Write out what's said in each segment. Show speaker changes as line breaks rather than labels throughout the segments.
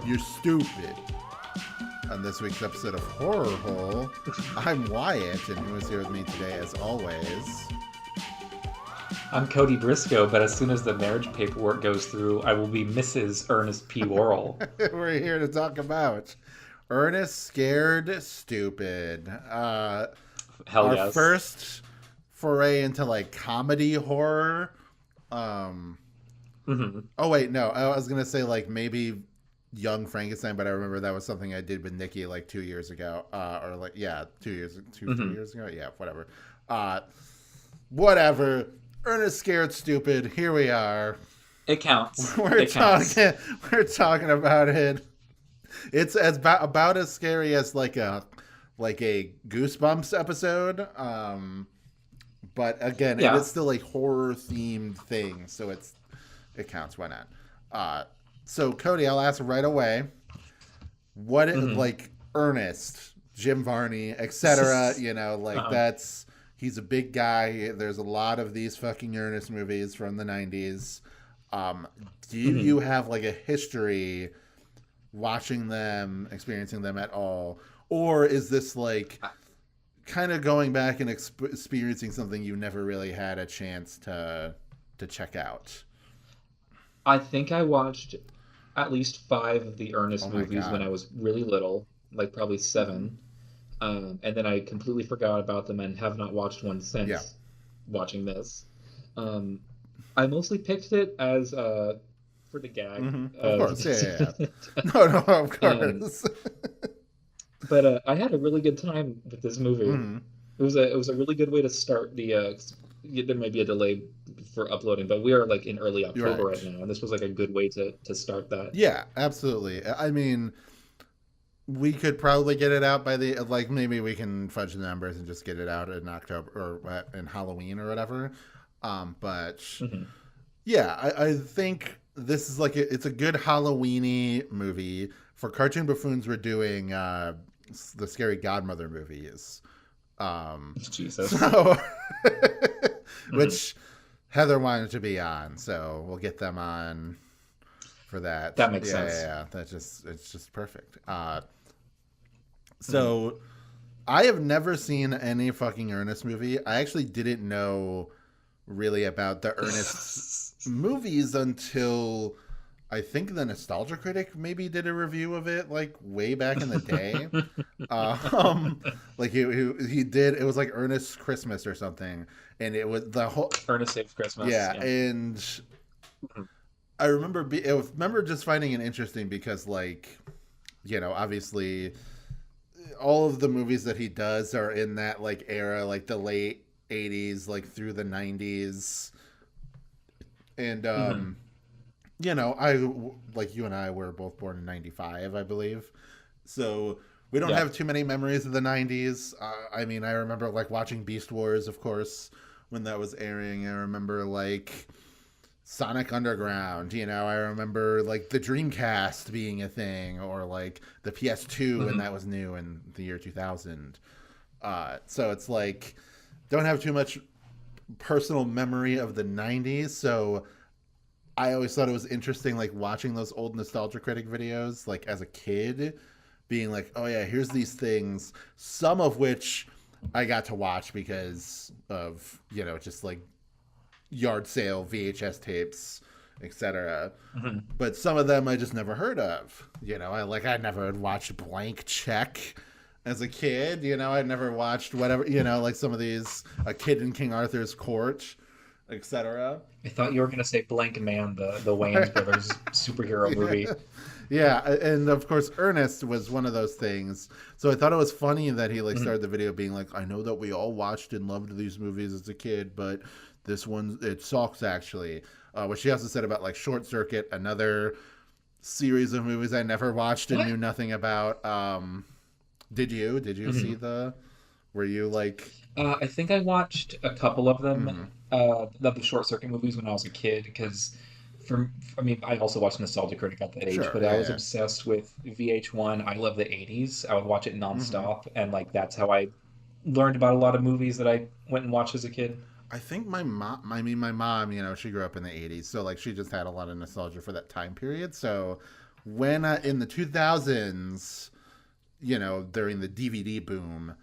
You're stupid. On this week's episode of Horror Hole, I'm Wyatt, and who is here with me today, as always?
I'm Cody Briscoe, but as soon as the marriage paperwork goes through, I will be Mrs. Ernest P. Worrell.
We're here to talk about Ernest Scared Stupid.
Hell
our
yes.
first foray into like comedy horror. Oh wait, no, I was gonna say like maybe Young Frankenstein, but I remember that was something I did with Nikki like 2 years ago, or like 3 years ago, yeah, whatever. Whatever. Ernest Scared Stupid. Here we are.
It counts.
We're talking about it. It's about as scary as like a Goosebumps episode. But again, it is still a horror themed thing, so it counts. Why not? So Cody, I'll ask right away. What like Ernest, Jim Varney, etc. You know, like that's. He's a big guy. There's a lot of these fucking Ernest movies from the 90s. Do you have like a history watching them, experiencing them at all? Or is this like kind of going back and experiencing something you never really had a chance to check out?
I think I watched at least 5 of the Ernest movies when I was really little, like probably 7. And then I completely forgot about them and have not watched one since watching this. I mostly picked it as for the gag.
Of course, yeah. No, of course.
But I had a really good time with this movie. It was a really good way to start the. There might be a delay for uploading, but we are like in early October right now, and this was like a good way to start that.
Yeah, absolutely. I mean, we could probably get it out by the like maybe we can fudge the numbers and just get it out in October or in Halloween or whatever. But yeah, I think this is like it's a good Halloween-y movie. For Cartoon Buffoons, we're doing the Scary Godmother movies.
Jesus.
So, which Heather wanted to be on, so we'll get them on for that.
That makes sense.
Yeah, it's just perfect. So I have never seen any fucking Ernest movie. I actually didn't know really about the Ernest movies until I think the Nostalgia Critic maybe did a review of it like way back in the day. Like he did, it was like Ernest Christmas or something, and it was the whole
Ernest Saves Christmas.
Yeah. And I remember just finding it interesting because like, you know, obviously all of the movies that he does are in that like era, like the late 80s, like through the 90s. And, you know, like you and I were both born in 95, I believe. So we don't have too many memories of the 90s. I mean, I remember like watching Beast Wars, of course, when that was airing. I remember like Sonic Underground, you know, I remember like the Dreamcast being a thing, or like the PS2 when that was new in the year 2000. So it's like, don't have too much personal memory of the 90s. So I always thought it was interesting, like watching those old Nostalgia Critic videos, like as a kid, being like, oh yeah, here's these things, some of which I got to watch because of, you know, just like yard sale VHS tapes, etc. But some of them I just never heard of. You know, I never had watched Blank Check as a kid. You know, I'd never watched whatever, you know, like some of these A Kid in King Arthur's Court, etc.
I thought you were gonna say Blank Man, the Wayans brothers superhero movie.
Yeah, and of course Ernest was one of those things. So I thought it was funny that he like started the video being like, I know that we all watched and loved these movies as a kid, but this one, it sucks actually. Which he also said about like Short Circuit, another series of movies I never watched and knew nothing about. Did you see were you like?
I think I watched a couple of them, the Short Circuit movies when I was a kid, because I also watched Nostalgia Critic at that age, but I was obsessed with VH1. I love the 80s. I would watch it nonstop, and like that's how I learned about a lot of movies that I went and watched as a kid.
I think my mom, you know, she grew up in the 80s, so like she just had a lot of nostalgia for that time period. So when in the 2000s, during the DVD boom,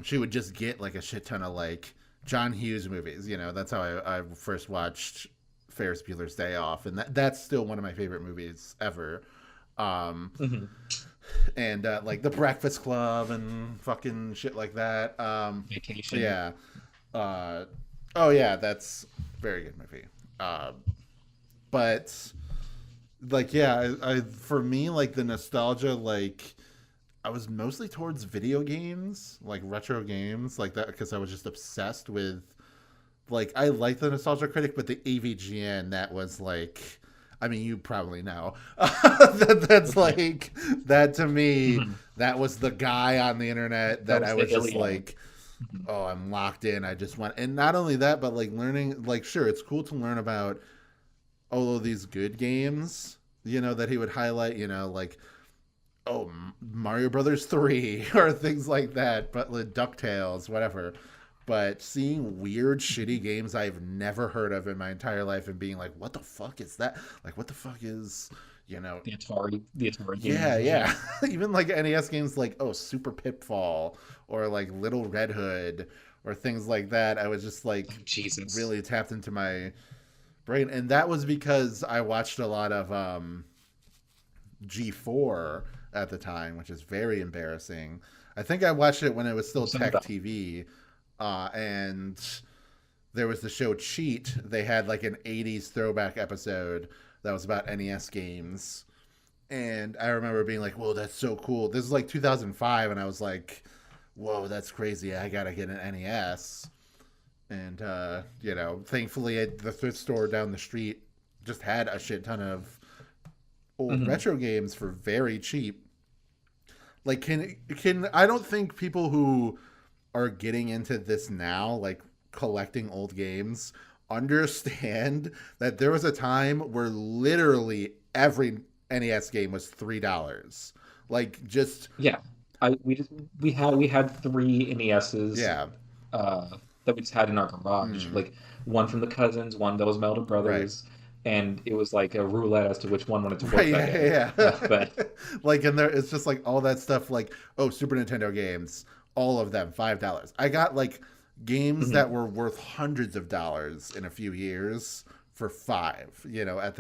she would just get like a shit ton of like John Hughes movies. That's how I first watched Ferris Bueller's Day Off, and that's still one of my favorite movies ever.
Mm-hmm.
And like The Breakfast Club and fucking shit like that.
Vacation.
Yeah. Oh yeah, that's a very good movie. But like yeah, I for me like the nostalgia like I was mostly towards video games, like retro games, like that, because I was just obsessed with, like, I like the Nostalgia Critic, but the AVGN, that was like, I mean, you probably know. That's like, that to me,
Mm-hmm.
that was the guy on the internet
That
that
was
I
the
was just
Iliad.
like,
Mm-hmm.
oh, I'm locked in. I just want, and not only that, but like learning, like, sure, it's cool to learn about all of these good games, that he would highlight, like, oh, Mario Brothers 3 or things like that, but like DuckTales, whatever. But seeing weird, shitty games I've never heard of in my entire life and being like, what the fuck is that? Like, what the fuck is,
The Atari
yeah,
games.
yeah.
Yeah.
Even like NES games like, oh, Super Pitfall or like Little Red Hood or things like that. I was just like
Oh, Jesus.
really tapped into my brain. And that was because I watched a lot of G4 at the time, which is very embarrassing. I think I watched it when it was still
Some of
Tech
them.
TV, and there was the show Cheat. They had like an '80s throwback episode that was about NES games, and I remember being like, "Whoa, that's so cool!" This is like 2005, and I was like, "Whoa, that's crazy! I gotta get an NES." And thankfully, the thrift store down the street just had a shit ton of old
Mm-hmm.
retro games for very cheap. Like can I don't think people who are getting into this now, like collecting old games, understand that there was a time where literally every NES game was $3. Like just
Yeah. We had three NESs
yeah.
that we just had in our garage.
Mm,
Like one from the cousins, one that was my older
right.
brothers, and it was like a roulette as to which one wanted to
Right,
work that day.
yeah, yeah.
But
Like and there it's just like all that stuff like, oh, Super Nintendo games, all of them $5. I got like games
mhm.
that were worth hundreds of dollars in a few years for five, at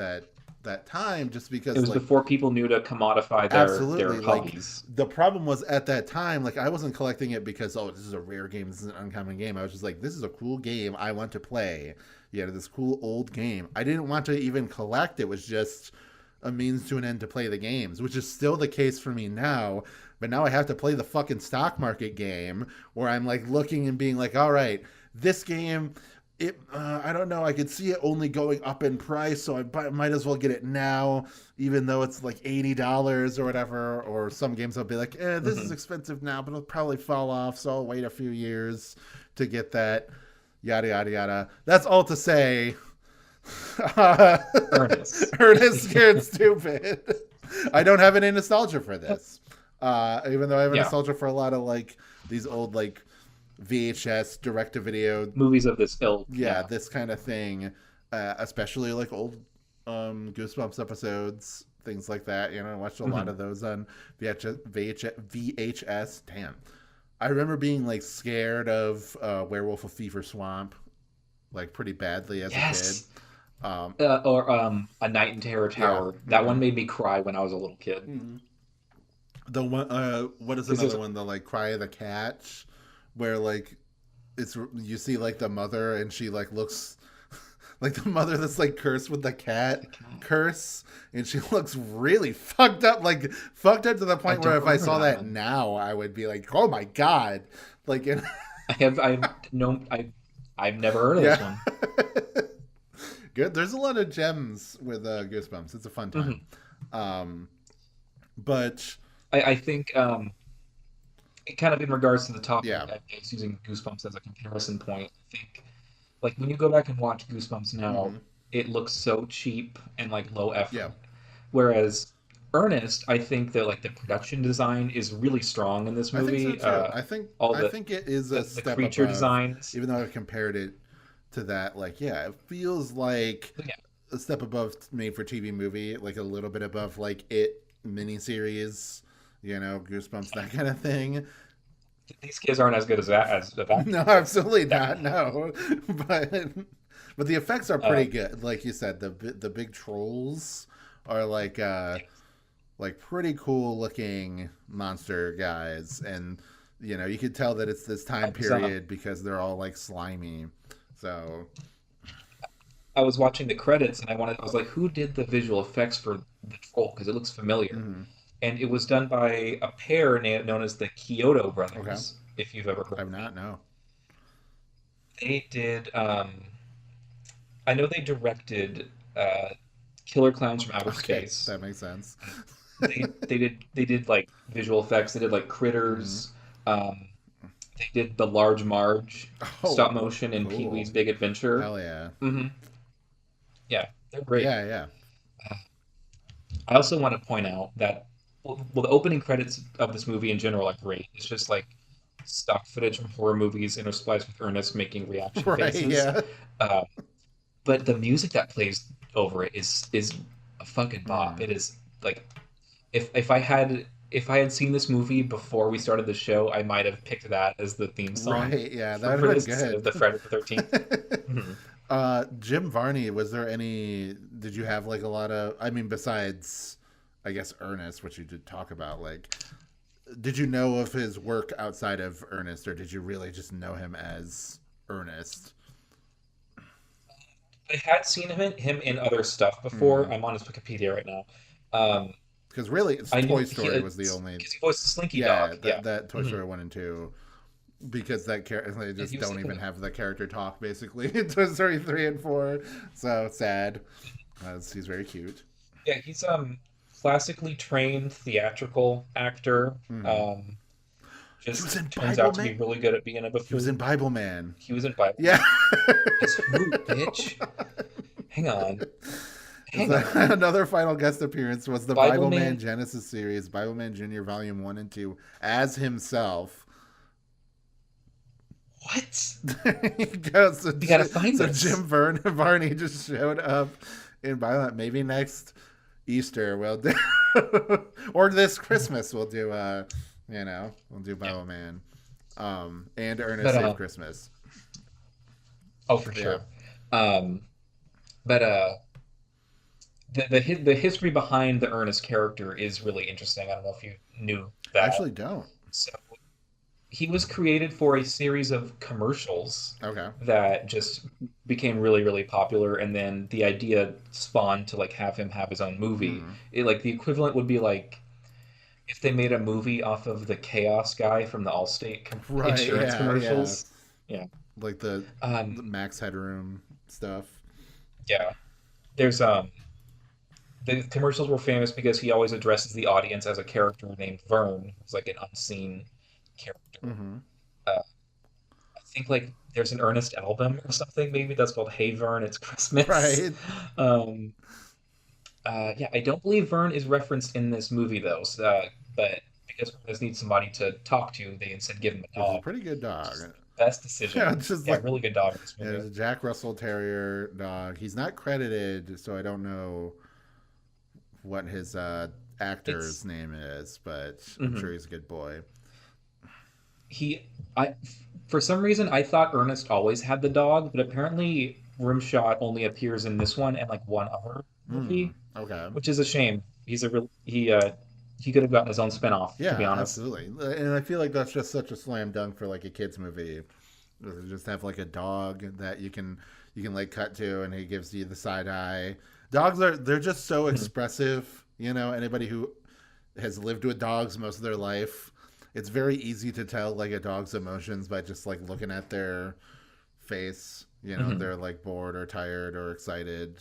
that time just
It
because
was
like
before people knew to commodify their
absolutely like
hobbies.
the problem was at that time like I wasn't collecting it because oh this is a rare game, this is an uncommon game. I was just like this is a cool game I want to play. This cool old game. I didn't want to even collect. It was just a means to an end to play the games, which is still the case for me now. But now I have to play the fucking stock market game where I'm like looking and being like, all right, this game, I don't know. I could see it only going up in price, so I might as well get it now, even though it's like $80 or whatever. Or some games I'll be like, this is
Hmm.
expensive now, but it'll probably fall off, so I'll wait a few years to get that. Yada yada yada. That's all to say.
Ernest.
Ernest scared stupid. I don't have any nostalgia for this. Even though I have a
Yeah,
nostalgia for a lot of like these old like VHS direct to video,
movies of this ilk.
yeah,
Yeah.
this kind of thing, especially like old Goosebumps episodes, things like that. I watched a lot
Hmm.
of those on VHS. Damn, I remember being like scared of Werewolf of Fever Swamp, like pretty badly as a kid.
Yes.
Um,
Or A Night in Terror
yeah.
Tower. That
Mm-hmm.
one made me cry when I was a little kid.
Mm-hmm. The one, what is
Because
another
there's
one? The like Cry of the Cat, where like it's you see like the mother and she like looks like the mother that's like cursed with the cat
the cat.
curse, and she looks really fucked up, like fucked up to the
I
point where
don't
if I
remember
saw
that
that
one.
now, I would be like, oh my god, like and
I've no I've never heard of this
yeah.
one.
Good. There's a lot of gems with Goosebumps. It's a fun time.
Hmm.
Um, but
I think kind of in regards to the topic,
yeah.
I was using Goosebumps as a comparison point. I think like when you go back and watch Goosebumps now,
Hmm.
it looks so cheap and like low
Yeah.
effort. Whereas Ernest, I think that like the production design is really strong in this
I think so
movie.
too.
All
I
the,
think it is a
the
step
creature
above,
designs.
even though I've compared it to that. Like, yeah, it feels like
Yeah.
a step above made for TV movie, like a little bit above like It miniseries, Goosebumps, that kind of thing.
These kids aren't as good as that as the that.
No, absolutely not.
Definitely.
No, but but the effects are pretty
Um,
good. Like you said, the big trolls are like pretty cool looking monster guys, and you could tell that it's this
I
time
was
period because they're all like slimy. So
I was watching the credits and I was like, who did the visual effects for the troll? Because it looks familiar.
mhm.
And it was done by a pair known as the Kyoto
Okay,
brothers, if you've ever heard
I've
of them.
not no.
They did, I know they directed Killer Clowns from Outer
Okay,
Space.
that makes sense.
They did like visual effects. They did like
Hmm.
Critters. Um, they did the Large Marge
Oh,
stop motion in Pee
cool.
Wee's Big Adventure.
Hell yeah.
Hmm. Yeah, they're great.
Yeah, yeah.
I also want to point out that the opening credits of this movie in general are great. It's just like stock footage from horror movies interspliced with Ernest making reaction
Right,
faces.
yeah.
Uh, but the music that plays over it is a fucking bop.
Mm.
It is like if I had seen this movie before we started the show, I might have picked that as the theme song
Right, yeah, that
for,
would
for
have
this
been
instead of the Friday the 13th.
good.
Hmm.
Jim Varney, was there any, did you have like a lot of, I mean, besides, I guess, Ernest, which you did talk about, like, did you know of his work outside of Ernest, or did you really just know him as Ernest?
I had seen him in other stuff before.
Mm.
I'm on his Wikipedia right now. Um,
Because really, it's
I knew
Toy
he
Story was the only,
because he voiced the Slinky
yeah,
Dog. Yeah.
that Toy
Hmm.
Story 1 and 2, because that character, they
And
just
he was
don't
like,
even have the character talk, basically, in Toy Story 3 and 4. So sad, as he's very cute.
yeah, he's classically trained theatrical actor.
Mm.
Um,
He was
just
in
turns
Bible
out to
Man.
be really good at being a
He was in
buffoon.
Bible Man.
He was in Bible
Yeah.
Man. Is who, bitch? Hang on, hang on.
Another final guest appearance was the
Bible
Bible Man
Man.
Genesis series, Bible Man Jr. Volume 1 and 2, as himself.
What?
There you go. So,
We gotta find
so
this.
Varney just showed up in Bible Man. Maybe next Easter we'll do, or this Christmas we'll do
Yeah,
Bible Man. And Ernest
but
Save Christmas.
oh, for
Yeah.
sure. Um, but the history behind the Ernest character is really interesting. I don't know if you knew
I
that.
actually don't.
So he was created for a series of commercials
Okay.
that just became really, really popular, and then the idea spawned to like have him have his own movie.
Hmm.
Like the equivalent would be like if they made a movie off of the Chaos guy from the Allstate
Right.
insurance
Yeah. Yeah.
commercials. Yeah.
Like the
Um,
Max Headroom stuff.
yeah. There's the commercials were famous because he always addresses the audience as a character named Vern, who's like an unseen character.
Hmm.
Uh, I think like there's an Ernest album or something maybe that's called Hey Vern, It's Christmas.
Right.
Um, yeah, I don't believe Vern is referenced in this movie though. But because Ernest needs somebody to talk to, they instead give him a
Which is a
dog,
pretty good
which
dog.
is the best
Yeah,
decision.
it's just
Yeah,
like,
really good dog in this
yeah,
movie.
there's a Jack Russell Terrier dog. He's not credited, so I don't know what his actor's
It's
name is, but I'm
mhm.
sure he's a good boy.
he I For some reason I thought Ernest always had the dog, but apparently Rimshot only appears in this one and like one other
Hmm.
movie,
Okay.
which is a shame. He could have gotten his own spinoff, to be
Yeah,
honest.
absolutely. And I feel like that's just such a slam dunk for like a kids movie. Just have like a dog that you can like cut to, and he gives you the side eye. They're just so
Mhm.
expressive. Anybody who has lived with dogs most of their life, it's very easy to tell like a dog's emotions by just like looking at their face. If
Mhm.
they're like bored or tired or excited,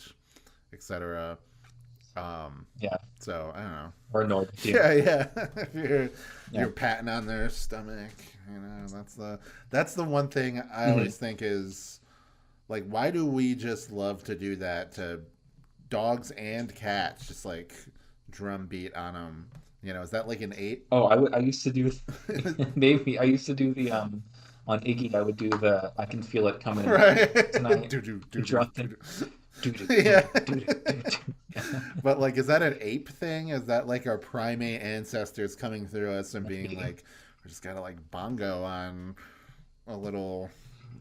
etc. Um,
Yeah,
so I don't know.
or annoyed with you.
Yeah, yeah. If you're
Yeah.
patting on their stomach, that's the one thing I
Mhm.
always think is like, why do we just love to do that to dogs and cats? Just like drum beat on them. Is that like an eight?
Oh, I used to do maybe I used to do the on Iggy I would do the I can feel it coming
Right.
tonight
Do do do do
drunken
do.
Do do do
Yeah.
do do do.
But like, is that an ape thing? Is that like our primate ancestors coming through us and being
Maybe.
like, we just gotta like bongo on a little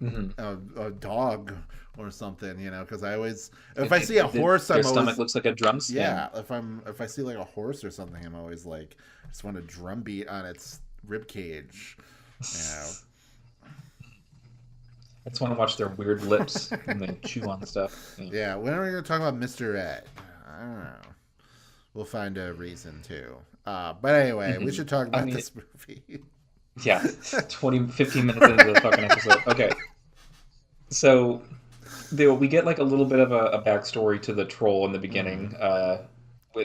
Mm-hmm.
a dog or something, you know? Because I always, if I see a horse,
Their
I'm
stomach
always,
looks like a drum stand.
yeah. If I see like a horse or something, I'm always like, I just want a drum beat on its rib cage, you know?
I just want to watch their weird lips when they chew on stuff. Yeah.
Yeah. When are we gonna talk about Mr. Ed? I don't know. We'll find a reason to. But anyway, we
Hmm.
should talk
I
about
mean,
this movie.
yeah, 20, 15 minutes into the fucking episode. Okay, so we get like a little bit of a backstory to the troll in the
Mm-hmm.
beginning.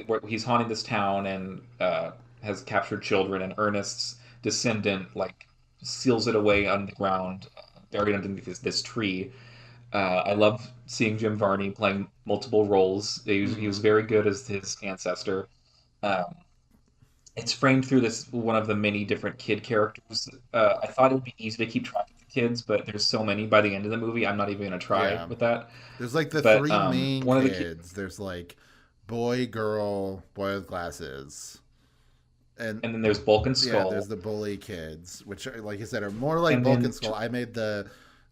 Where he's haunting this town and has captured children, and Ernest's descendant like seals it away underground, buried underneath this tree. I love seeing Jim Varney playing multiple roles. He was
Mm-hmm.
very good as his ancestor. Um, it's framed through this one of the many different kid characters. I thought it would be easy to keep track of the kids, but there's so many by the end of the movie. I'm not even gonna try
Yeah.
with that.
There's like the
But
three main
one of the ki-
kids. There's like boy, girl, boy with glasses. And
and then there's Bulk and
yeah, there's
Skull,
the bully kids, which, like you said, are more like
and
Bulk and
then
Skull. I made the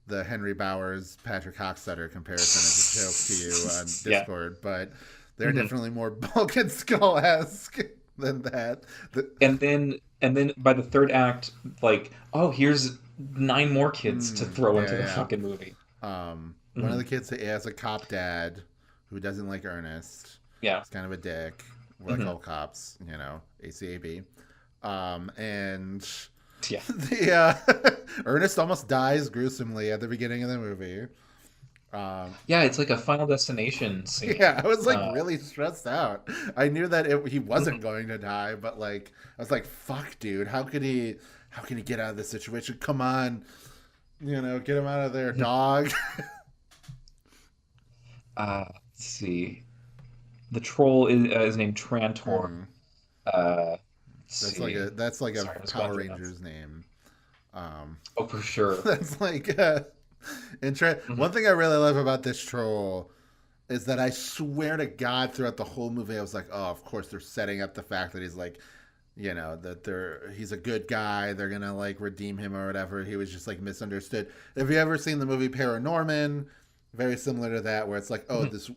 Henry Bowers Patrick Hochstetter comparison as a joke to you on
yeah.
Discord, but they're
Mhm.
definitely more Bulk and Skull esque than that.
And then by the third act, like, oh, here's nine more kids to throw into the
Yeah,
fucking movie.
one of
Hmm.
the kids has a cop dad who doesn't like Ernest.
Yeah.
He's kind of a dick, like
Hmm.
all cops, you know, ACAB. And
Yeah.
the Ernest almost dies gruesomely at the beginning of the movie. Um,
Yeah, it's like a Final Destination scene.
yeah, I was like
Uh,
really stressed out. I knew that he wasn't
mhm.
going to die, but like I was like, "Fuck, dude, how could he? How can he get out of this situation? Come on, you know, get him out of there, dog."
Let's see. The troll is named Trantor.
Hmm.
Let's see.
That's like a
Sorry, I'm just going
Power
through notes.
Rangers name. Um,
Oh, for sure.
that's like
Hmm.
one thing I really love about this troll is that I swear to God, throughout the whole movie, I was like, oh, of course they're setting up the fact that he's like, you know, that he's a good guy. They're gonna like redeem him or whatever. He was just like misunderstood. Have you ever seen the movie Paranorman? Very similar to that, where it's like, oh,
Hmm.
this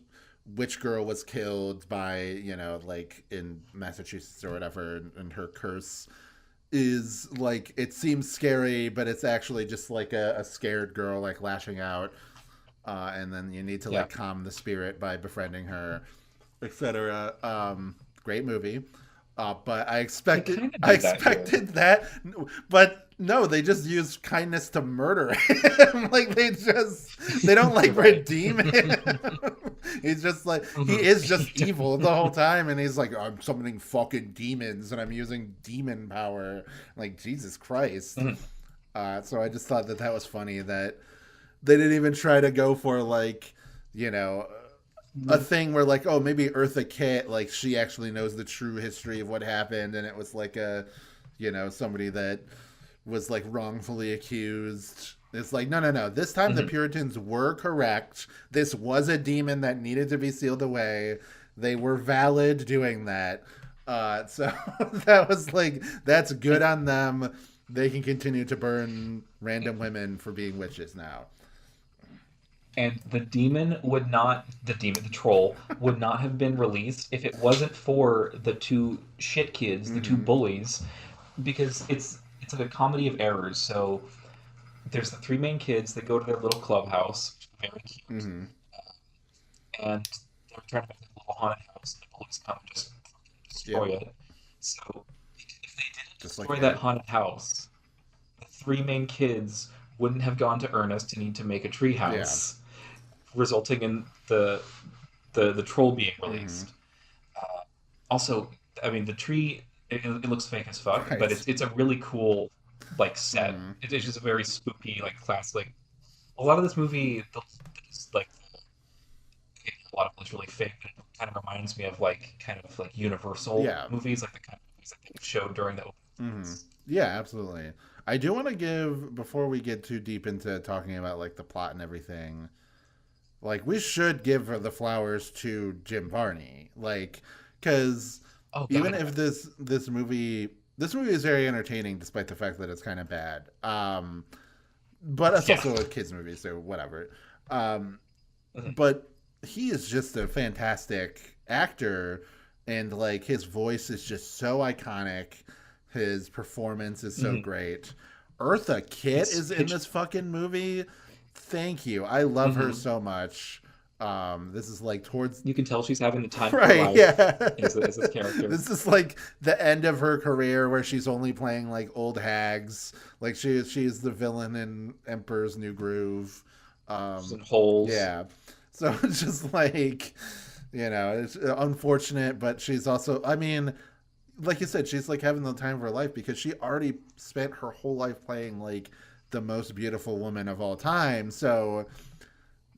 witch girl was killed by, you know, like in Massachusetts or whatever, and her curse is like, it seems scary, but it's actually just like a scared girl like lashing out, and then you need to
Yeah,
like calm the spirit by befriending her, etc. Great movie. But
they kind of
I
do that here.
expected that, but no, they just use kindness to murder him. Like they don't like
Right.
redeem him. He's just like, he
Mhm.
is just evil the whole time, and he's like, I'm summoning fucking demons and I'm using demon power. Like, Jesus Christ.
Mhm.
So I just thought that that was funny that they didn't even try to go for like, you know, a thing where like, oh, maybe Eartha Kitt, like she actually knows the true history of what happened, and it was like a, you know, somebody that was like wrongfully accused. It's like, no, no, no. This time the
Mhm.
Puritans were correct. This was a demon that needed to be sealed away. They were valid doing that. So that was like, that's good on them. They can continue to burn random women for being witches now.
And the troll, would not have been released if it wasn't for the two shit kids, the two
Mm-hmm.
bullies, because it's like a comedy of errors. So there's the three main kids that go to their little clubhouse, which is very cute,
Mm-hmm.
and they're trying to make a little haunted house, and the bullies come and just destroy
Yep.
it. So if they didn't
Just like
destroy that
it.
haunted house, the three main kids wouldn't have gone to Ernest to need to make a tree
Yeah.
house, resulting in the troll being
Mm-hmm.
released. Also, I mean, the tree it looks fake as fuck, but
Right.
it's a really cool like set.
Mm-hmm.
It's just a very spooky like classic. A lot of this movie, like a lot of it's really fake, but it kind of reminds me of like kind of like Universal
Yeah.
movies, like the kind of movies that they showed during the open
Mm-hmm.
movies.
Yeah, absolutely. I do want to give, before we get too deep into talking about like the plot and everything, like we should give the flowers to Jim Varney, like because
Oh
even
God.
if this movie is very entertaining despite the fact that it's kind of bad. But it's
Yeah.
also a kids movie, so whatever. Um,
Mhm.
but he is just a fantastic actor, and like his voice is just so iconic. His performance is so
Mhm.
great. Eartha Kitt
It's
is in
pitch.
this fucking movie. Thank you. I love her
Mhm.
so much. This is like towards
You can tell she's having the time of her
right,
life
yeah.
as this character.
This is like the end of her career where she's only playing like old hags. Like she's the villain in Emperor's New Groove.
She's in
Um,
holes.
yeah. So it's just like, it's unfortunate, but she's also, I mean, like you said, she's like having the time of her life because she already spent her whole life playing like the most beautiful woman of all time. So,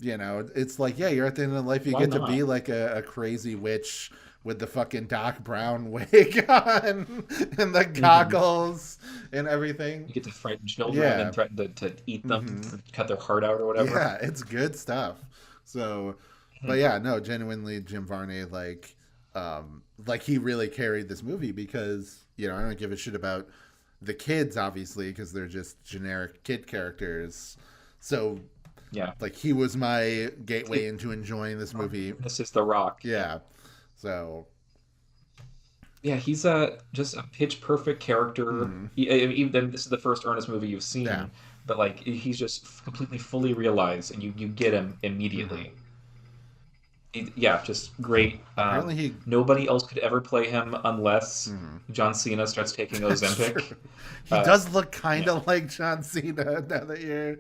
it's like, yeah, you're at the end of life, you
Why
get to
not?
be like a crazy witch with the fucking Doc Brown wig on and the
Hmm.
goggles and everything.
You get to frighten children and
Yeah.
threaten to eat them,
Hmm.
to cut their heart out or whatever.
Yeah, it's good stuff. So, but
Mhm.
yeah, no, genuinely, Jim Varney, like he really carried this movie because I don't give a shit about the kids, obviously, because they're just generic kid characters. So,
Yeah.
like, he was my gateway
It,
into enjoying this movie.
this is The Rock. Yeah.
Yeah. So,
Yeah, he's just a pitch perfect character.
mm,
Even this is the first Ernest movie you've
yeah.
seen, but like he's just completely fully realized, and you get him
Hmm.
immediately. Yeah, just great.
Apparently, he.
Nobody else could ever play him unless
Mhm.
John Cena starts taking
That's
Ozempic.
true. He
Uh,
does look kind
yeah,
of like John Cena now that you're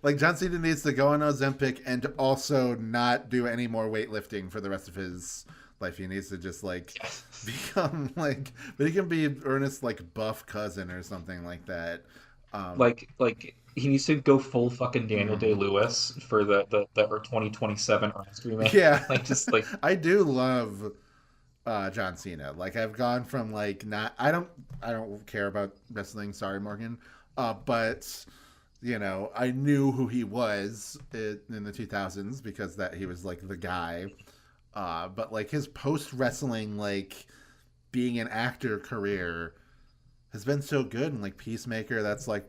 like John Cena needs to go on Ozempic and also not do any more weightlifting for the rest of his life. He needs to just like
yeah.
become like, but he can be Ernest's like buff cousin or something like that. Um,
Like he needs to go full fucking Daniel
mhm.
Day-Lewis for the 2027 Ernest remake.
Yeah,
Like just like
I do love John Cena. Like I've gone from like not I don't care about wrestling. Sorry, Morgan. But I knew who he was in the 2000s because that he was like the guy. But like his post wrestling like being an actor career has been so good, and like Peacemaker, that's like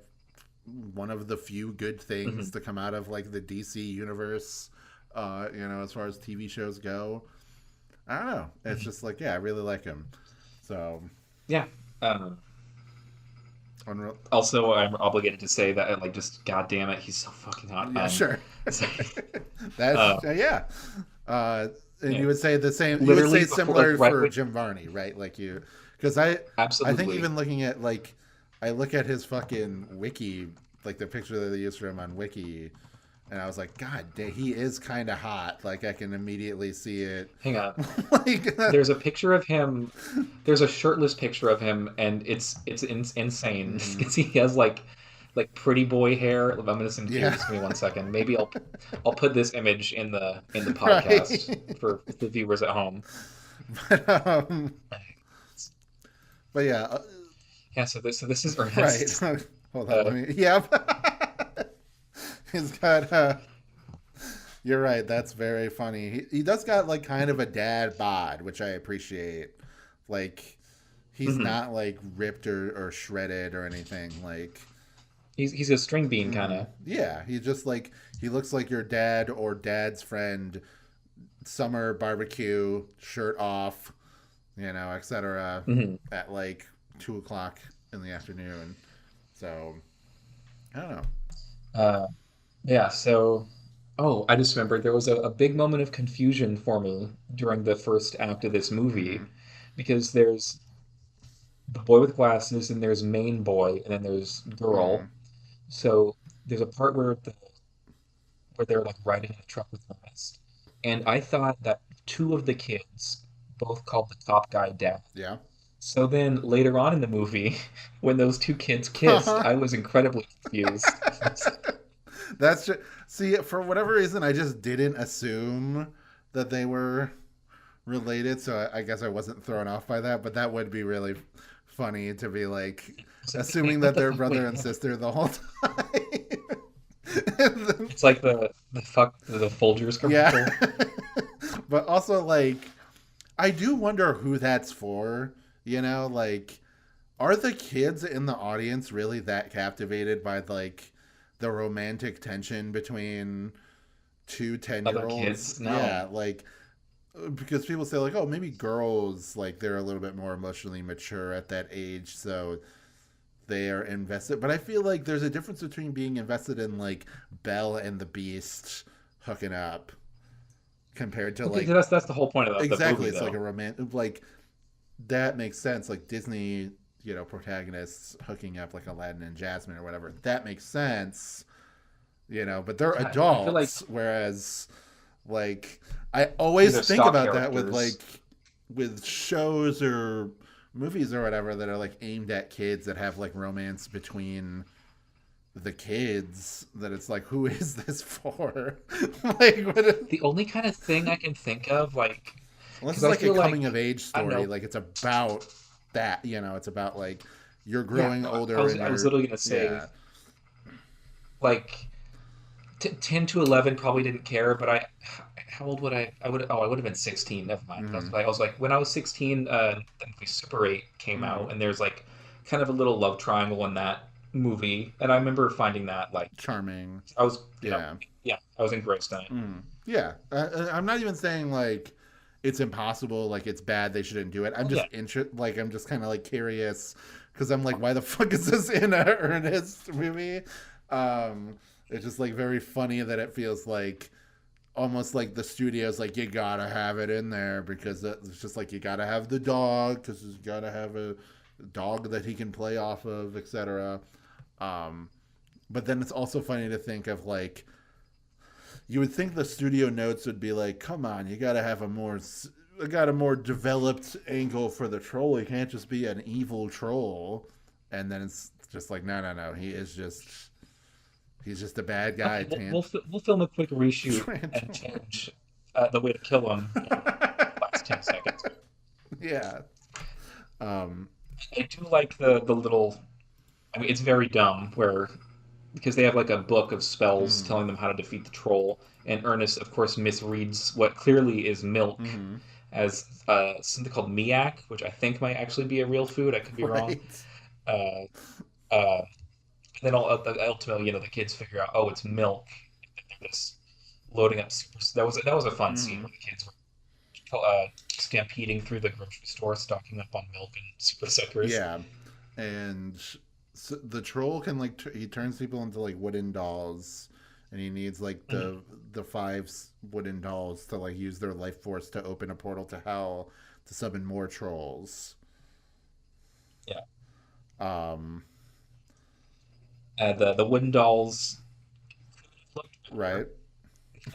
one of the few good things
mhm,
to come out of like the DC universe. As far as TV shows go. I don't know. It's
mhm.
just like, yeah, I really like him. So,
Yeah. Um,
unreal.
Also, I'm obligated to say that, like, just God damn it, he's so fucking hot.
Yeah, sure.
It's,
That's
uh,
yeah. Uh, and
yeah,
you would say the same. You would
literally
say
before, like,
similar
right
for
when,
Jim Varney, right? Like you, because I think
absolutely.
even looking at like, I look at his fucking wiki, like the picture that they used for him on wiki, and I was like, God, he is kind of hot. Like I can immediately see it.
Hang on.
like,
There's a picture of him. There's a shirtless picture of him, and it's insane
mhm.
because he has like pretty boy hair. I'm gonna send it to you.
Yeah,
Just give me one second. Maybe I'll put this image in the podcast
right.
for the viewers at home.
but, but yeah,
Yeah. So this is
right.
Ernest.
Hold on,
Uh,
let me. Yep. He's got. You're right. That's very funny. He does got like kind of a dad bod, which I appreciate. Like, he's
mhm.
not like ripped or shredded or anything. Like,
He's a string bean kind of.
yeah, he just like he looks like your dad or dad's friend. Summer barbecue, shirt off, etc.
Hmm.
At like 2 o'clock in the afternoon. So I don't know.
Yeah. So, oh, I just remembered there was a big moment of confusion for me during the first act of this movie
Hmm.
because there's the boy with glasses and there's main boy and then there's girl.
Hmm.
So there's a part where they're like riding in a truck with Ernest, and I thought that two of the kids both called the top guy dad.
Yeah.
So then later on in the movie, when those two kids kissed, I was incredibly confused.
That's just, see, for whatever reason, I just didn't assume that they were related, so I guess I wasn't thrown off by that. But that would be really funny to be like
So, wait,
assuming
what
that
the
they're
fuck?
brother
Wait,
and
no.
sister the whole time. And then-
It's like the Folgers
Yeah.
commercial.
But also, like, I do wonder who that's for. Like, are the kids in the audience really that captivated by, like, the romantic tension between two 10
Other
year olds?
kids,
Yeah,
no.
like, because people say, like, oh, maybe girls, like, they're a little bit more emotionally mature at that age, so they are invested. But I feel like there's a difference between being invested in, like, Belle and the Beast hooking up compared to,
Okay,
like,
so that's the whole point of the
exactly,
movie,
it's like a
though.
romantic, like, that makes sense. Like Disney, protagonists hooking up like Aladdin and Jasmine or whatever. That makes sense, but they're
Yeah, I feel like
adults. Whereas, like, I
these
always
are
think
stock
about that with
characters.
like with shows or movies or whatever that are like aimed at kids that have like romance between the kids. That it's like, who is this for? Like,
The only kind of thing I can think of, like,
unless
because
it's
I
like a
feel
coming
like
of age
I don't
story,
know.
like it's about that, it's about like you're
Yeah,
growing
no,
older and
I was
you're,
literally gonna say
yeah,
like 10 to 11 probably didn't care, but how old would I would have been 16. Never mind.
mm-hmm.
I was like when I was 16, the movie Super 8 came
Mm-hmm.
out, and there's like kind of a little love triangle in that movie, and I remember finding that like
Charming,
I was,
yeah,
yeah, I was engrossed in it.
yeah. I'm not even saying like it's impossible, like it's bad, they shouldn't do it. I'm
Oh
just
yeah,
like I'm just kind of like curious because I'm like, why the fuck is this in a Ernest movie? um it's just like very funny that it feels like almost like the studio's like, you gotta have it in there because it's just like, you gotta have the dog because you gotta have a dog that he can play off of, etc. um but then it's also funny to think of like, you would think the studio notes would be like, come on, you gotta have a more developed angle for the troll. He can't just be an evil troll. And then it's just like, no, no, no, he's just a bad guy.
okay, we'll film a quick reshoot and
Tarantula.
change the way to kill him in the last 10 seconds.
Yeah. Um,
I do like the little. I mean, it's very dumb where because they have like a book of spells
mm,
telling them how to defeat the troll, and Ernest, of course, misreads what clearly is milk
mm-hmm.
as something called miak, which I think might actually be a real food. I could be wrong.
Right.
Uh, uh, then ultimately, the kids figure out, oh, it's milk. They're just loading up super. That was a fun scene
Mm-hmm.
where the kids were stampeding through the grocery store, stocking up on milk and super suckers.
Yeah. And so the troll can like he turns people into like wooden dolls, and he needs like
Mhm.
the five wooden dolls to like use their life force to open a portal to hell to summon more trolls.
Yeah.
Um,
The wooden dolls looked better.
right.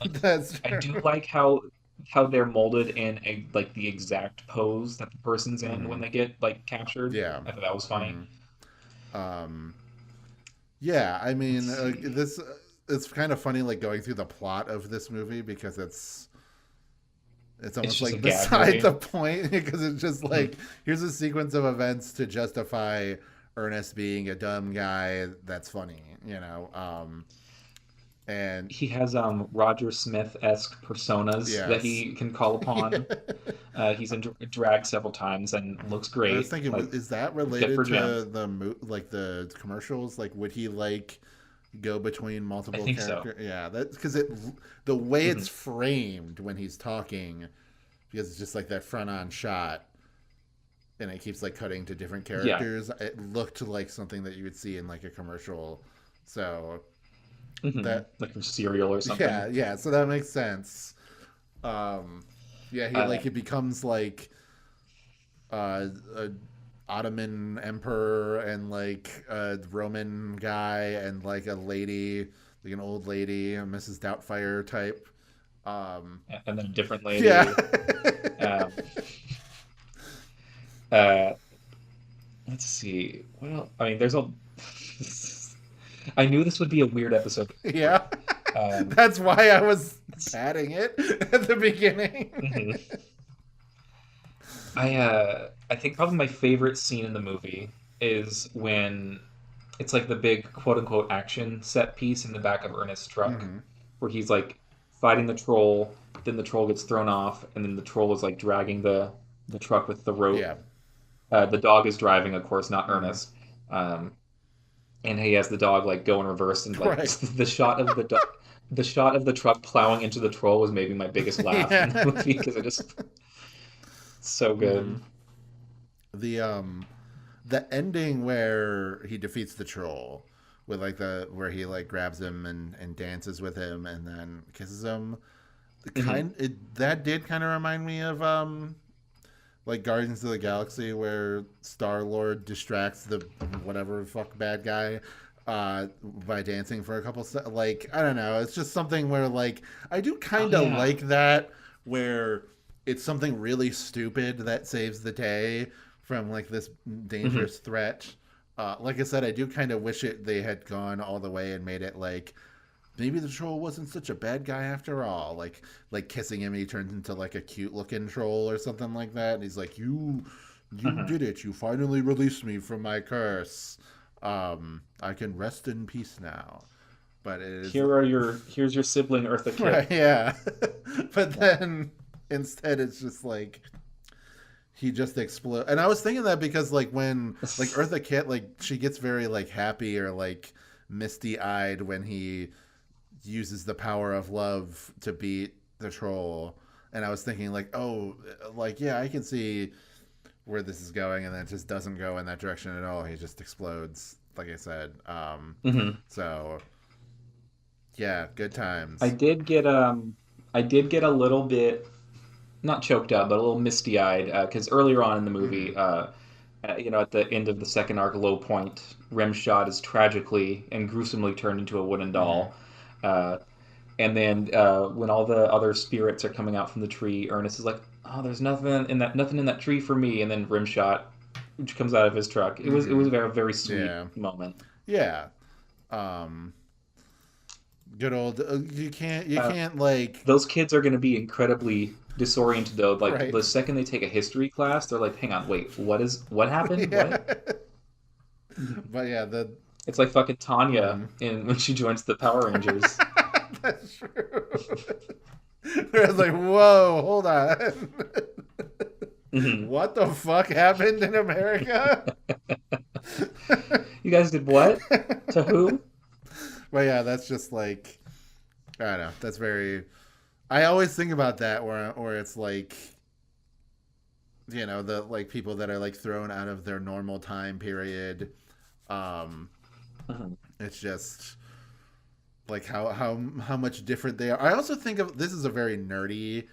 That's
I
true.
do like how they're molded in a like the exact pose that the person's in when
Mm-hmm.
they get like captured.
Yeah.
I thought that was funny.
Mm-hmm. Um, yeah. I
Let's
mean,
see.
this it's kind of funny like going through the plot of this movie because it's
It's
almost
just a
like
gag
beside
movie.
the point because it's just
Mhm.
like, here's a sequence of events to justify Ernest being a dumb guy that's funny. And
He has Roger Smith-esque personas that
yes.
he can call
Yeah.
upon. He's in drag several times and looks
I was
great.
thinking,
Like
is that
good
related
for Jim.
to like the commercials? Like, would he like go between
I
multiple
think so.
characters? Yeah, that because the way
Hmm.
it's framed when he's talking, because it's just like that front on shot, and it keeps like cutting to different
Yeah.
characters. It looked like something that you would see in like a commercial. So that,
Like from cereal or something.
yeah, yeah. So that makes sense. Um, yeah, he
Uh,
like, he becomes like a Ottoman emperor and like a Roman guy and like a lady, like an old lady, a Mrs. Doubtfire type. Um,
and then a different
yeah.
lady. Um, uh, let's see. Well, I mean, there's a. I knew this would be a weird episode to
Yeah.
cover. Um,
That's why I was
let's-
patting it at the beginning.
mhm. I think probably my favorite scene in the movie is when it's like the big quote unquote action set piece in the back of Ernest's truck.
Hmm.
where he's like fighting the troll, then the troll gets thrown off, and then the troll is like dragging the truck with the rope.
Yeah.
The dog is driving, of course, not
Mm-hmm.
Ernest. And he has the dog like go in reverse, and like
Right.
the shot of the shot of the truck plowing into the troll was maybe my biggest laugh in the
Yeah.
movie because it just so
Hmm.
good.
The ending where he defeats the troll with like the where he like grabs him and dances with him and then kisses him.
Hmm.
That did kind of remind me of like Guardians of the Galaxy where Star Lord distracts the whatever fuck bad guy by dancing for a couple like I don't know, it's just something where like I do
Oh
kind of
yeah.
like that where it's something really stupid that saves the day from like this
Hmm.
dangerous threat. Like I said, I do kind of wish they had gone all the way and made it like maybe the troll wasn't such a bad guy after all. Like kissing him, he turns into like a cute looking troll or something like that, and he's like, "You
Hmm.
did it. You finally released me from my curse. I can rest in peace now." But it is
Here's your sibling Eartha
right,
Kitt.
yeah. But
Yeah.
then instead, it's just like he just explodes. And I was thinking that because like when like Eartha Kitt like she gets very like happy or like misty eyed when he uses the power of love to beat the troll. And I was thinking like, oh, like yeah, I can see where this is going, and then it just doesn't go in that direction at all. He just explodes, like I said.
Hmm.
So yeah, good
I
times.
did get I did get a little bit not choked up, but a little misty eyed because earlier on in the movie,
Hmm.
at the end of the second arc, low point, Rimshot is tragically and gruesomely turned into a wooden
Hmm.
doll. Uh, and then when all the other spirits are coming out from the tree, Ernest is like, "Oh, there's nothing in that tree for me." And then Rimshot, which comes out of his truck. It was
Hmm.
a very very sweet
Yeah,
moment.
yeah. Um, good old. You
Uh,
can't like
those kids are going to be incredibly disoriented though. Like
right.
the second they take a history class, they're like, "Hang on, wait, what happened?
Yeah.
What?"
But yeah, the
It's like fucking Tanya
mhm.
in when she joins the Power Rangers.
That's true. Where I was like, whoa, hold on.
Hmm.
What the fuck happened in America?
You guys did what? To who?
But yeah, that's just like I don't know. That's very. I always think about that where it's like the like people that are like thrown out of their normal time period. Um,
Hmm.
it's just like how much different they are. I also think of this is a very nerdy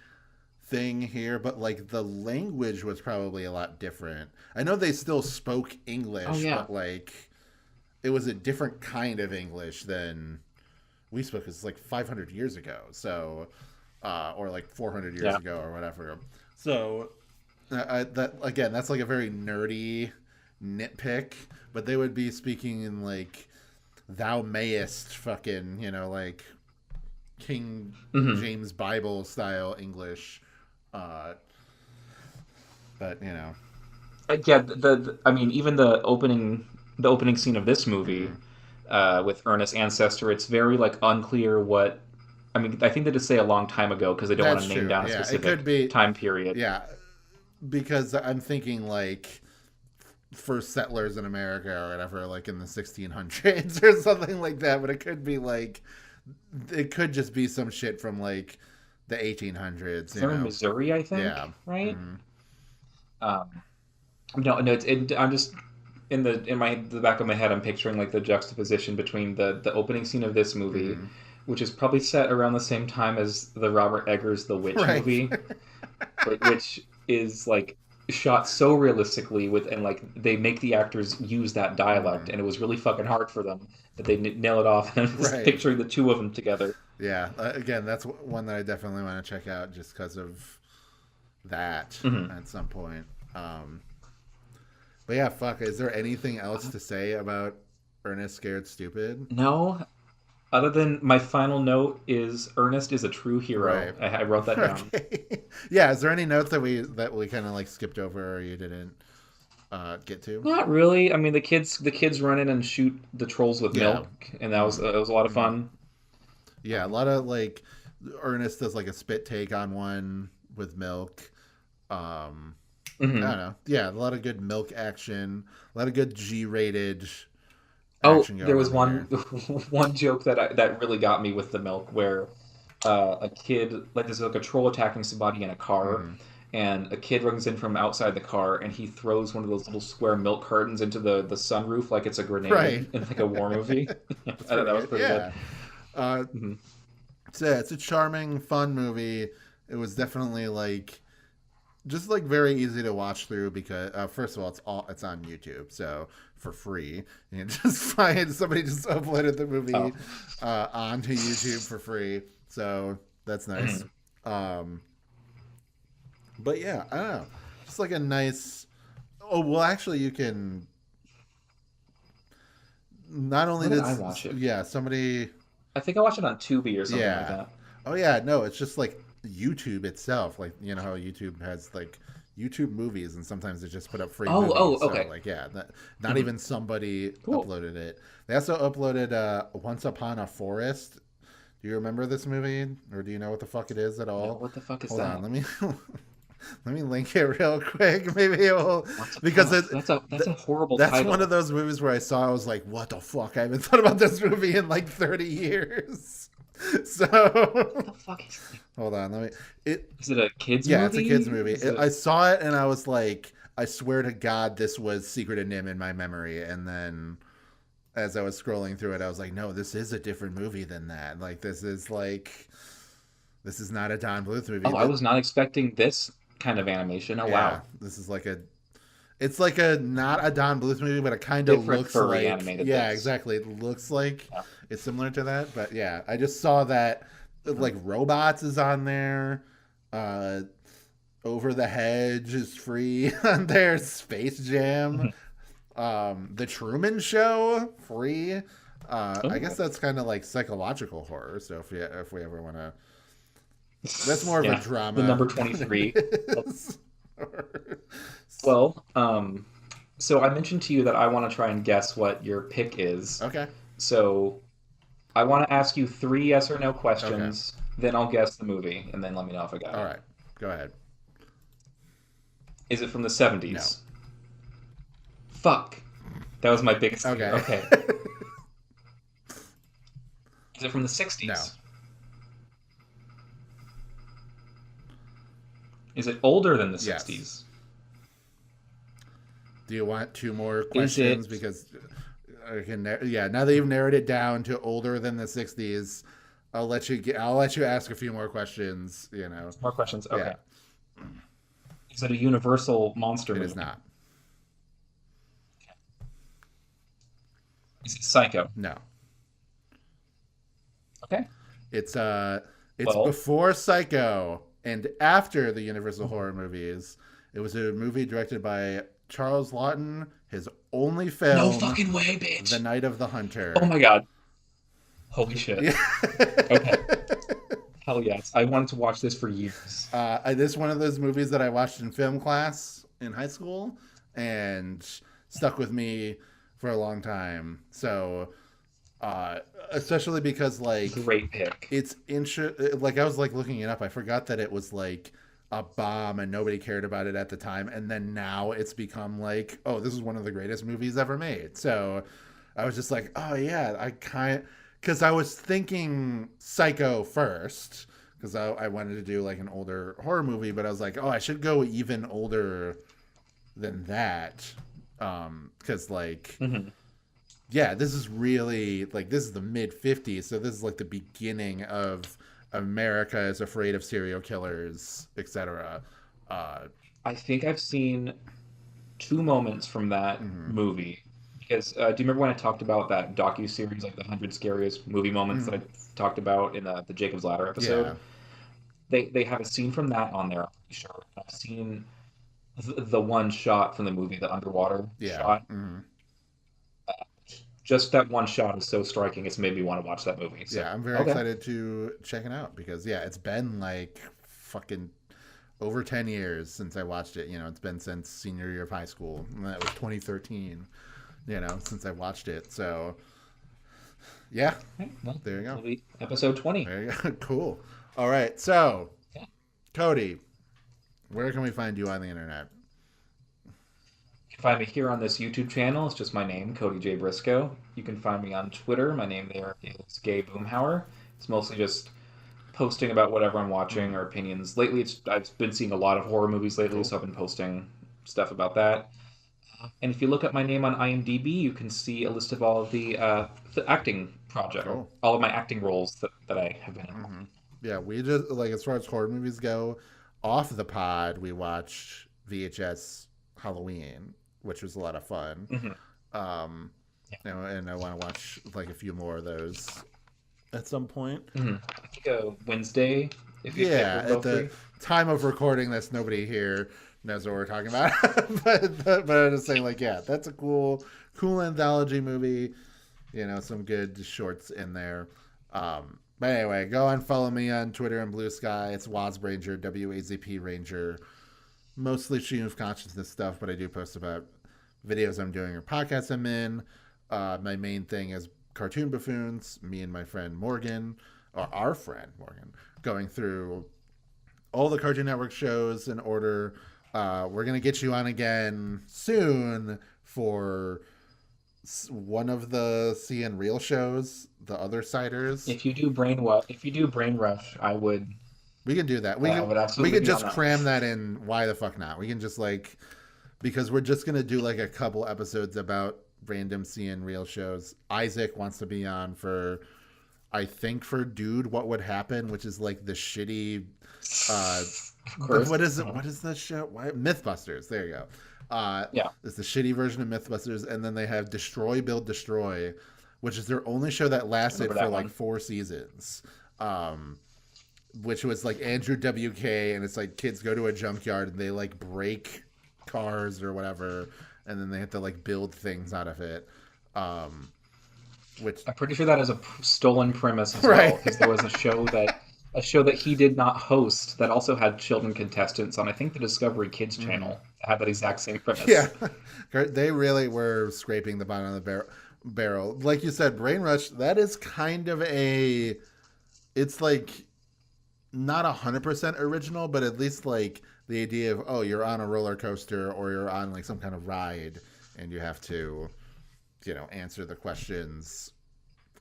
thing here, but like the language was probably a lot different. I know they still spoke
Oh
English,
yeah,
but like it was a different kind of English than we spoke. It's like 500 years ago, so or like 400 years
yeah.
ago or whatever. So that again, that's like a very nerdy nitpick, but they would be speaking in like thou mayest fucking like King
Hmm.
James Bible style English. Uh, but
Yeah. I mean, even the opening scene of this movie,
mhm.
with Ernest's ancestor, it's very like unclear what. I mean, I think they just say a long time ago because they don't want
That's
to name
true.
down a
Yeah, it could
specific
be.
time period.
Yeah, because I'm thinking like first settlers in America or whatever, like in the 1600s or something like that. But it could be like it could just be some shit from like the 1800s.
They're in Missouri, I
Yeah.
think, right?
Hmm.
Um, no, no, I'm just in the back of my head, I'm picturing like the juxtaposition between the opening scene of this movie,
Hmm.
which is probably set around the same time as the Robert Eggers The Witch
Right.
movie, which is like shot so realistically and like they make the actors use that dialect,
Hmm.
and it was really fucking hard for them, but they nail it off. And I'm just
Right.
picturing the two of them together.
Yeah. Again, that's one that I definitely want to check out just because of that
Hmm.
at some point. Um, but yeah, fuck. Is there anything else to say about Ernest Scared Stupid?
No, other than my final note is Ernest is a true hero.
Right.
I wrote that down.
Okay. Yeah. Is there any notes that we kind of like skipped over or you didn't get to?
Not really. I mean, the kids run in and shoot the trolls with
Yeah.
milk, and that was
Mm-hmm.
it was a lot of
Mm-hmm.
fun.
Yeah, a lot of like Ernest does like a spit take on one with milk. I
Hmm.
don't know. Yeah, a lot of good milk action, a lot of good G-rated
Oh,
action
there
going
was
on
one
here.
one joke that really got me with the milk, where a kid, like, there's like a troll attacking somebody in a car,
Hmm.
and a kid runs in from outside the car, and he throws one of those little square milk cartons into the sunroof like it's a
Right.
grenade in like a war movie. I
That's
thought
pretty
that was
good.
pretty good.
Yeah. Uh,
Hmm.
it's a charming, fun movie. It was definitely like just like very easy to watch through because first of all it's on YouTube, so for free. You can just find somebody just uploaded the movie
Oh.
onto YouTube for free, so that's nice.
Hmm.
Um, but yeah, I don't know, just like a nice. Oh well, actually, you can not only
Where did
did
I watch it?
yeah somebody
I think I watched it on Tubi or something like
yeah
that.
oh yeah no it's just like YouTube itself, like you know how YouTube has like YouTube movies and sometimes they just put up free
Oh,
movies, so
okay.
like yeah not
Hmm.
even somebody
Cool.
uploaded it. They also uploaded Once Upon a Forest. Do you remember this movie, or do you know what the fuck it is at
No,
all?
what the fuck is
Hold on,
that?
let me let me link it real quick. Maybe it will,
Once upon
because
a that's a horrible
that's one of
title.
those movies where I saw I was like, what the fuck? I haven't thought about this movie in like 30 years. So
What the fuck is it?
hold on, let me. It
Is it a kids
yeah, it's a kids
movie?
movie.
Is it?
I saw it and I was like, I swear to God, this was Secret of Nim in my memory. And then as I was scrolling through it, I was like, no, this is a different movie than that. Like this is not a Don Bluth movie.
Oh, I
That
was not expecting this kind of animation. Oh,
yeah,
wow.
this is like a. It's like a not a Don Bluth movie, but it kind of
Different
looks
furry
like
animated
yeah,
things.
exactly. It looks like
Yeah.
it's similar to that, but yeah, I just saw that
Mhm.
like Robots is on there. Uh, Over the Hedge is free on there. Space Jam,
Mhm.
The Truman Show, free. I guess
Oh.
that's kind of like psychological horror. So if we ever want to, that's more of a
Yeah. The
drama
number
than
23.
it
Oh,
is.
well, so I mentioned to you that I want to try and guess what your pick is.
Okay.
So I want to ask you three yes or no
Okay.
questions, then I'll guess the movie, and then let me know if I got
All
it.
right. Go ahead.
Is it from the
No.
70s? Fuck. That was my biggest fear.
Okay.
Okay. Is it from the
No.
60s? Is it older than the
Yes.
60s?
Do you want two more
Is
questions?
it
Because I can, yeah, now that you've narrowed it down to older than the 60s, I'll let you ask a few more questions, you know.
more questions?
Yeah,
Okay. Is it a Universal monster
it is
movie?
not.
Is it Psycho?
No.
Okay.
It's it's
Well,
before Psycho and after the Universal
mhm.
horror movies. It was a movie directed by Charles Lawton, his only
No
film,
fucking way,
The
bitch.
Night of the
Oh
Hunter.
my God. Holy shit.
Yeah.
Okay. Hell yes. I wanted to watch this for years.
This is one of those movies that I watched in film class in high school and stuck with me for a long time. So, uh, especially because like
Great pick.
like I was like looking it up. I forgot that it was like a bomb and nobody cared about it at the time, and then now it's become like, oh, this is one of the greatest movies ever made. So I was just like, oh yeah, I kind because I was thinking Psycho first because I wanted to do like an older horror movie, but I was like, oh, I should go even older than that because like
Hmm.
yeah, this is really like this is the mid 50s, so this is like the beginning of America is afraid of serial killers, etc. Uh,
I think I've seen two moments from that
mhm,
movie. Because do you remember when I talked about that docu-series, like the 100 scariest movie moments that I
mhm.
talked about in the Jacob's Ladder
Yeah,
episode? They have a scene from that on there, I'm pretty sure. I've seen the one shot from the movie, the underwater
yeah,
shot.
mhm.
Just that one shot is so striking, it's made me want to watch that movie. So,
Yeah. I'm very
okay.
excited to check it out because yeah, it's been like fucking over 10 years since I watched it. You know, it's been since senior year of high school, and that was 2013. You know, since I watched it, so Yeah,
Okay, well,
there you go.
it'll be episode 20.
There you go. Cool. All right, so
Yeah.
Cody, where can we find you on the internet?
You can find me here on this YouTube channel. It's just my name, Cody J. Briscoe. You can find me on Twitter. My name there is Gay Boomhauer. It's mostly just posting about whatever I'm watching or opinions. Lately, I've been seeing a lot of horror movies lately,
Cool.
so I've been posting stuff about that. And if you look at my name on IMDb, you can see a list of all of the acting project, or
Cool.
all of my acting roles that I have been in.
Yeah, we just like as far as horror movies go, off the pod we watched VHS Halloween, which was a lot of fun. Um, and I want to watch like a few more of those at some point.
I think a Wednesday. If you
Yeah,
both
at the
free.
time of recording, that's nobody here knows what we're talking about. but I'm just saying, like, yeah, that's a cool anthology movie. You know, some good shorts in there. But anyway, go and follow me on Twitter and Blue Sky. It's WazRanger, WAZP Ranger. Mostly stream of consciousness stuff, but I do post about videos I'm doing or podcasts I'm in. My main thing is Cartoon Buffoons. Me and my friend Morgan, or our friend Morgan, going through all the Cartoon Network shows in order. We're going to get you on again soon for one of the CN Real shows, the other Siders.
If you do Brain Rush, I would.
We can do that.
I would
We
absolutely
can
be on
just
that.
cram that in. Why the fuck not? We can just like, because we're just gonna do like a couple episodes about random CN Real shows. Isaac wants to be on for, I think for Dude, What Would Happen, which is like the shitty.
Of course.
What is it? What is the show? Why Mythbusters? There you go.
Yeah.
It's the shitty version of Mythbusters, and then they have Destroy, Build, Destroy, which is their only show that lasted
Remember
for
that
like
one.
4 seasons. Which was like Andrew WK, and it's like kids go to a junkyard and they like break cars or whatever, and then they have to like build things out of it. Which
I'm pretty sure that is a stolen premise as
Right.
well, because there was a show that he did not host that also had children contestants on, I think, the Discovery Kids channel that had that exact same premise.
yeah, they really were scraping the bottom of the barrel. Like you said, Brain Rush. That is kind of a. It's like not 100% original, but at least like the idea of, oh, you're on a roller coaster or you're on like some kind of ride and you have to, answer the questions,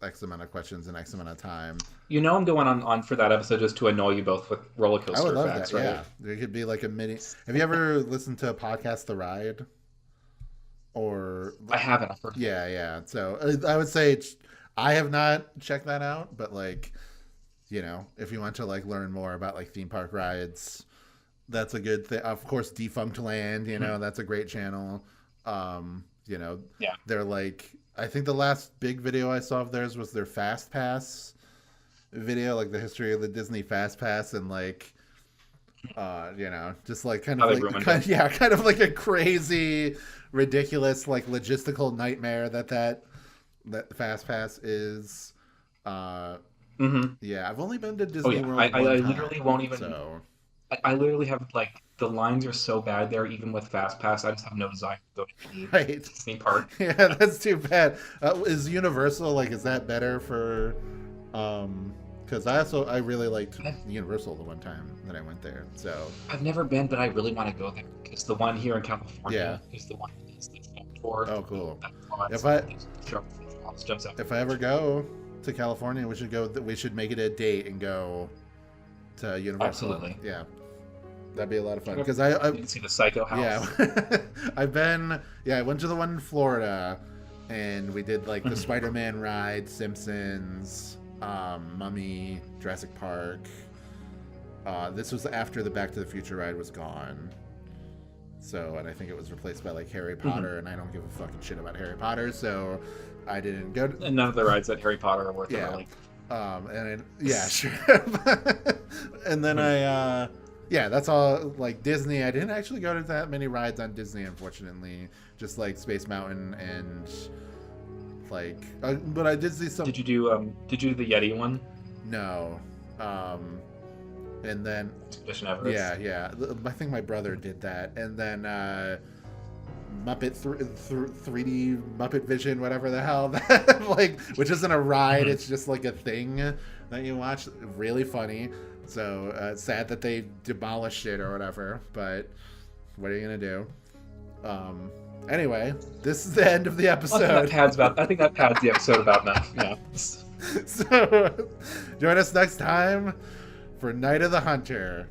X amount of questions in X amount of time.
You know I'm going on for that episode just to annoy you both with roller
I
coaster
would love
facts,
that.
right?
Yeah, there could be like a mini. Have you ever listened to a podcast, The Ride? Or
I haven't. I've heard.
yeah. So I would say I have not checked that out, but like, if you want to like learn more about like theme park rides, that's a good thing. Of course, Defunct Land, that's a great channel.
Yeah.
They're like, I think the last big video I saw of theirs was their Fast Pass video, like the history of the Disney Fast Pass, and like, just like kind
How
of
they
like,
ruined
kind of like a crazy, ridiculous, like logistical nightmare that Fast Pass is. Yeah, I've only been to Disney
yeah.
World
I
one time,
literally won't even.
So
I literally have like the lines are so bad there, even with Fast Pass. I just have no desire to go to any
right.
Disney park.
Yeah, that's too bad. Is Universal like? Is that better for? Because I really liked Universal the one time that I went there. So
I've never been, but I really want to go there because the one here in California
Yeah.
is the one that does the film tour.
Oh, cool.
That's
If I-
jumps out.
if I ever go to California, we should go. We should make it a date and go to Universal.
Absolutely.
Yeah, that'd be a lot of fun.
Sure.
Because
You can see the Psycho House.
Yeah, I went to the one in Florida, and we did like the Spider-Man ride, Simpsons, Mummy, Jurassic Park. This was after the Back to the Future ride was gone. So, and I think it was replaced by like Harry Potter, and I don't give a fucking shit about Harry Potter, so I didn't go.
And none of the rides at Harry Potter are worth it.
Yeah.
Really.
Sure. And then that's all like Disney. I didn't actually go to that many rides on Disney, unfortunately. Just like Space Mountain and like, but I did see some.
Did you do the Yeti one?
No. And then
Expedition Everest.
yeah. I think my brother did that, and then Muppet 3D Muppet Vision, whatever the hell, like, which isn't a ride, it's just like a thing that you watch. Really funny. So sad that they demolished it or whatever, but what are you gonna do? Anyway, this is the end of the episode.
I think that pads the episode about enough. Yeah.
So join us next time for Night of the Hunter.